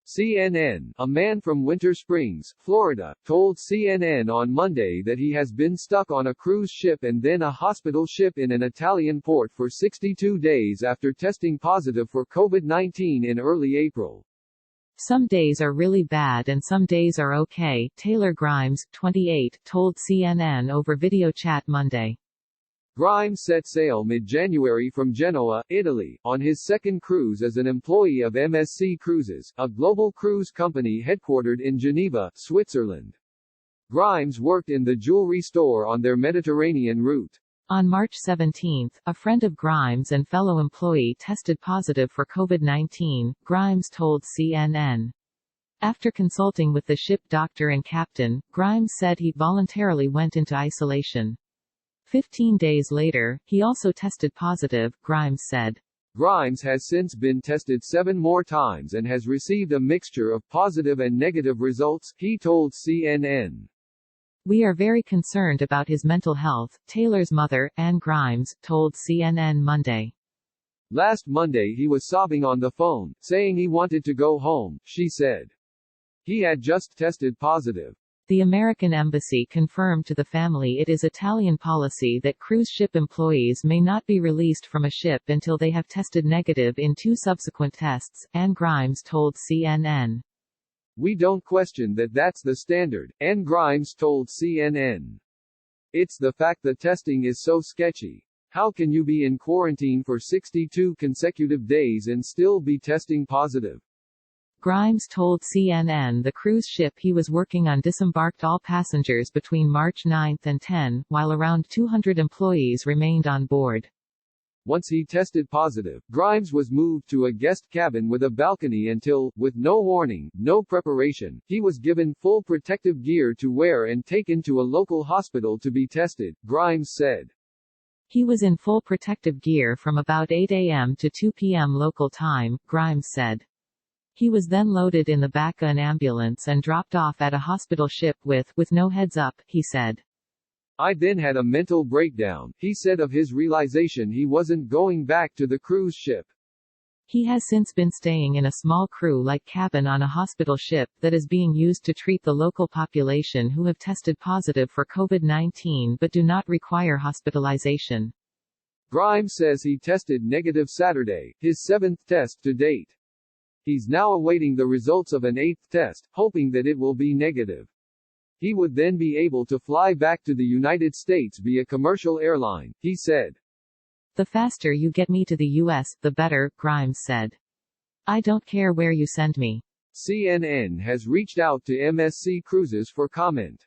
CNN, a man from Winter Springs, Florida, told CNN on Monday that he has been stuck on a cruise ship and then a hospital ship in an Italian port for 62 days after testing positive for COVID-19 in early April. Some days are really bad and some days are okay, Taylor Grimes, 28, told CNN over video chat Monday. Grimes set sail mid-January from Genoa, Italy, on his second cruise as an employee of MSC Cruises, a global cruise company headquartered in Geneva, Switzerland. Grimes worked in the jewelry store on their Mediterranean route. On March 17, a friend of Grimes and fellow employee tested positive for COVID-19, Grimes told CNN. After consulting with the ship doctor and captain, Grimes said he voluntarily went into isolation. 15 days later, he also tested positive, Grimes said. Grimes has since been tested 7 more times and has received a mixture of positive and negative results, he told CNN. We are very concerned about his mental health, Taylor's mother, Anne Grimes, told CNN Monday. Last Monday he was sobbing on the phone, saying he wanted to go home, she said. He had just tested positive. The American embassy confirmed to the family it is Italian policy that cruise ship employees may not be released from a ship until they have tested negative in 2 subsequent tests, Anne Grimes told CNN. We don't question that that's the standard, Anne Grimes told CNN. It's the fact the testing is so sketchy. How can you be in quarantine for 62 consecutive days and still be testing positive? Grimes told CNN the cruise ship he was working on disembarked all passengers between March 9 and 10, while around 200 employees remained on board. Once he tested positive, Grimes was moved to a guest cabin with a balcony until, with no warning, no preparation, he was given full protective gear to wear and taken to a local hospital to be tested, Grimes said. He was in full protective gear from about 8 a.m. to 2 p.m. local time, Grimes said. He was then loaded in the back of an ambulance and dropped off at a hospital ship with no heads up, he said. I then had a mental breakdown, he said of his realization he wasn't going back to the cruise ship. He has since been staying in a small crew-like cabin on a hospital ship that is being used to treat the local population who have tested positive for COVID-19 but do not require hospitalization. Grimes says he tested negative Saturday, his 7th test to date. He's now awaiting the results of an 8th test, hoping that it will be negative. He would then be able to fly back to the United States via commercial airline, he said. The faster you get me to the U.S., the better, Grimes said. I don't care where you send me. CNN has reached out to MSC Cruises for comment.